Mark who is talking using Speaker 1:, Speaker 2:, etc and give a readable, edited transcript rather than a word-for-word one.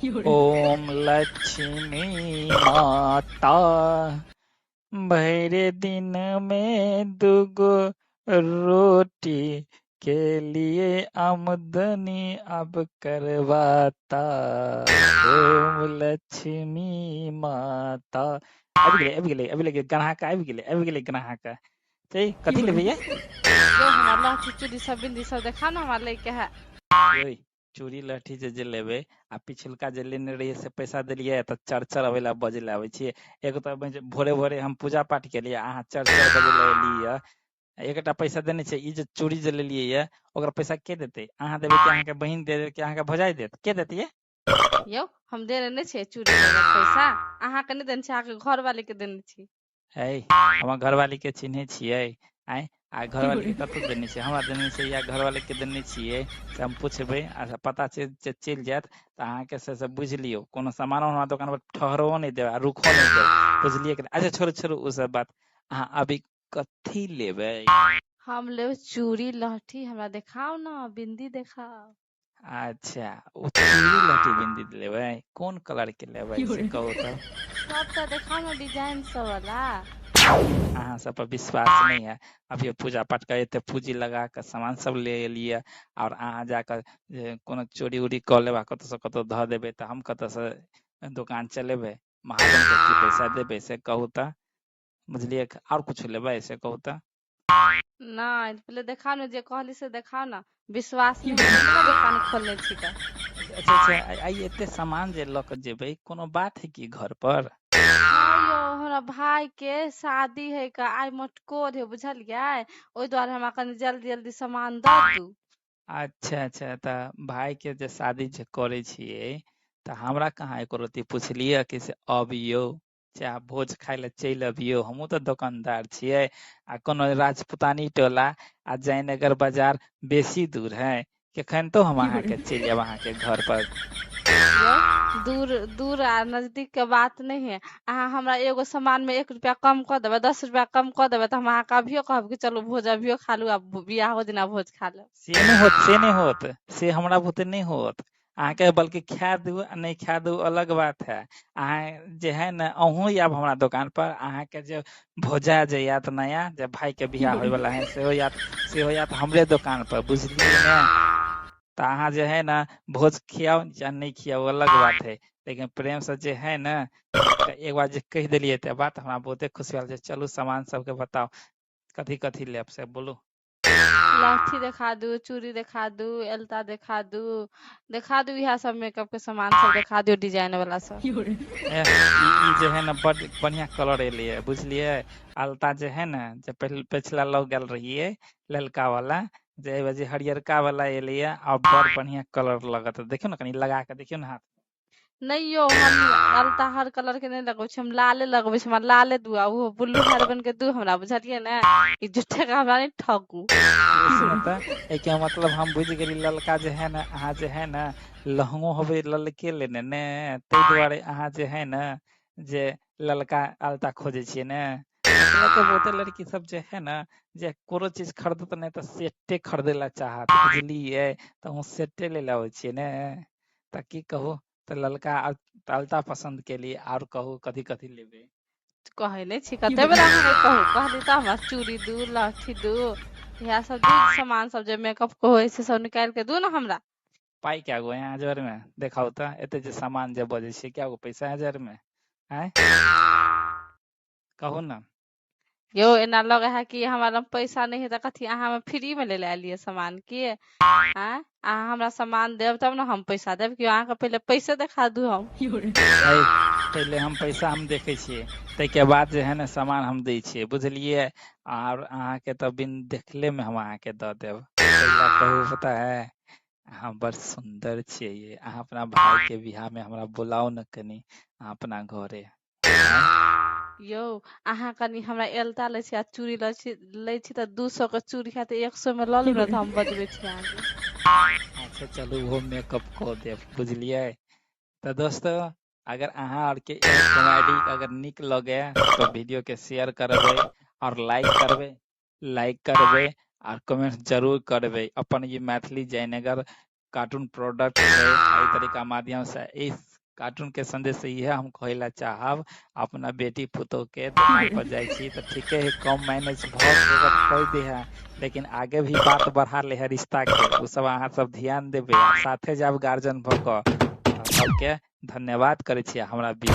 Speaker 1: ओम लक्ष्मी माता भरे दिन में दुगो रोटी के लिए आमदनी अब करवाता। ओम लक्ष्मी माता। अभी गेले ग्राहक छै कथी लेबै ये?
Speaker 2: यो हमरा लहठी चूड़ी सब बिंदी सब देखा ना हमरा लेके है।
Speaker 1: ओए चूड़ी लहठी जे लेबै आ पिछुलका जे लेने रहिए से पैसा देलिए त चरचर अबे ला बजे ला आबै छियै। एगो त भोरे भोरे हम पूजा पाठ केलिए अहाँ चरचर बजे ला एलिए। एकटा पैसा देने छै ई जे चूड़ी जे लेलिए ये ओकर पैसा के देतै? अहाँ देबै कि अहाँ के बहिन दे देत कि अहाँ के भौजाई देत? के देत ये?
Speaker 2: यो हम देने नहीं छे चूड़ी लेके पैसा, अहाँ के नहीं देने छे, अहाँ के घर वाले के देने छी।
Speaker 1: है हमर घरवाली के चिन्हे छियै? आय आ घरवाली के कतौ देने छियै? हमरा देने छियै या घरवाली के देने छियै से हम पूछबै आ पता चलि जायत त अहाँ के से बुझ लियौ कोनो सामान हमरा दुकान पर ठहरबो नहीं देब आ रुकहो नहीं देब। बुझलिए कि नहीं? अच्छा छोड़ू छोड़ू उ सब बात। अहाँ अभी कथी लेबै?
Speaker 2: हम लेब चूड़ी लहठी, हमरा देखाओ ना, बिंदी देखाओ।
Speaker 1: अच्छा उ चूड़ी लहठी बिंदी लेबै? कोन कलर के लेबै से कहू त?
Speaker 2: सब तो देखाओ ना डिजाइन सब वाला।
Speaker 1: अहाँ सब पर विश्वास नहीं है। अभी पूजा पाठ करे थे पूंजी लगा के सामान सब ले लिए और अहाँ जाकर कोनो चोरी उरी क लेबा कतौ से कतौ ध देबै त हम कतौ से दुकान चलेबै? महाजन के की पैसा देबै से कहू त? बुझलिए? और कुछ लेबै से कहू त?
Speaker 2: नहीं पहले देखाओ ना, जे कहली से देखाओ ना। विश्वास नहीं है तो दुकान खोलने छी का।
Speaker 1: अच्छा आई एते सामान जे ल के जेबै कोनो बात है कि घर पर?
Speaker 2: नहीं यो हमरा भाई के शादी है का, आई मटकोर है बुझलिए, ओई द्वारे हमरा कनी जल्दी जल्दी सामान द दू।
Speaker 1: अच्छा त भाई के जे शादी जे करे छियै त हमरा कहाँ एको रत्ती पुछलिए कि से अबियौ चाहे भोज खाय ले चलि अबियौ? हमहूँ त दुकानदार छियै आ कोनो राजपूतानी टोला आ जयनगर बाजार बेसी दूर है? केखन तो हम अहाँ के चलि आयब अहाँ के घर पर।
Speaker 2: यो दूर दूर आ नजदीक के बात नहीं है। अहाँ हमरा एगो सामान में 1 रुपया कम क देबै, 10 रुपया कम क देबै त हम अहाँ के अभियो कहब कि चलू भोज अभियो खा लू आ बियाहो दिना भोज खा लेब।
Speaker 1: से नहीं होत से हमरा बुते नहीं होत। अहाँ के बल्कि खाए दू आ नहीं खाए दू अलग बात है। अहाँ जे है न अहूँ आयब हमरा दुकान पर अहाँ के जे भौजा जे आयत नया जे भाई के बियाह होय वाला है सेहो आयत हमरे दुकान पर। बुझलिए ने? त अहाँ जे है न भोज खियाओ या नहीं खियाओ अलग बात है लेकिन प्रेम से जे है न एक बार जे कह देलिए त बात हमरा बहुते खुशी भेल। चलू सामान सबके बताओ कथी कथी लेब से बोलू?
Speaker 2: लहठी देखा दू, चूड़ी देखा दू, अलता देखा दू इहा सब मेकअप के सामान सब देखा दू डिजाइन वाला सब।
Speaker 1: ई जे है न बड़ बढ़िया कलर एले है बुझलिए? अलता जे है न जे पिछला लग गेल रहिए ललका वाला जे बजे हरियरका वाला एले है और बड़ बढ़िया कलर लगत। देखियो न कनी लगा के देखियो न हाथ।
Speaker 2: नहीं यो हम अलता हर कलर के नहीं लगबै छी, हम लाले लगबै छी, हमरा लाले दू आ वो बुल्लू हेरबन के दू हमरा बुझलिए ने, ई झूठे का हमरा नहीं ठगू।
Speaker 1: सुन त एके मतलब हम बुझ गेली ललका जे है न अहाँ जे है न लहंगो होबे ललके लेने ने तै दुआरे अहाँ जे है न जे ललका अलता खोजे छियै ने। आजकल के बहुते लड़की सब जे है न जे कोनो चीज खरीदत नहीं त सेटे खरीदे ला चाहत। बुझलिए? त हम सेटे ले आबै छियै ने। त की कहू त ललका अलता पसंद केली और कहू कथी कथी लेबै?
Speaker 2: कहे नहीं छी कते बेर अहाँ कहू, कहली त हमरा चूड़ी दू, लहठी दू, इहा सब दू सामान सब जे मेकअप के होय से सब निकाल के दू ना हमरा।
Speaker 1: पाई क्या गो है हजार में? देखाओ त एते जे सामान जे बजे छियै क्या गो पैसा है हजार में? हैं? कहू न?
Speaker 2: यो एना लगे है कि हमारा लग पैसा नहीं है त कथी अहाँ में फ्री में ले आलिए सामान की? हैं? अहाँ हमरा सामान देब तब ना हम पैसा देब कि अहाँ के पहले पैसे देखा दू हम।
Speaker 1: पहले हम पैसा हम देखे छियै ताहिके बाद जे है न सामान हम दै छियै। बुझलिए? और अहाँ के त बिन देखले में हम अहाँ के द देब। कैला कहू पता है? अहाँ बड़ सुंदर छियै ये। अहाँ अपना भाई के बियाह में हमरा बुलाओ न कनी अहाँ अपना घरे।
Speaker 2: यो अहाँ कनी हमरा अलता लै छी आ चूड़ी लै छी त 200 के चूड़ी है त 100 में ल लू ना त हम बजबै छी अहाँ के।
Speaker 1: अच्छा चलू वो मेकअप क देब। बुझलिए? तो दोस्तों अगर अहाँ और के कॉमेडी अगर निक लगे तो वीडियो के शेयर करबे और लाइक करबे और कमेंट जरूर करबे। अपन ये मैथिली जयनगर कार्टून प्रोडक्ट है एहि तरीका माध्यम से इस कार्टून के संदेश से इहे हम कहेला चाहब अपना बेटी पुतोह के दुकान पर जाइ छी तो ठीके है कम मैनेज भ कह दे है, लेकिन आगे भी बात बढ़ा ले है रिश्ता के, उ सब अहाँ सब ध्यान देबे आ साथे जाब गार्जियन भ क सबके धन्यवाद करे छी हमरा बीच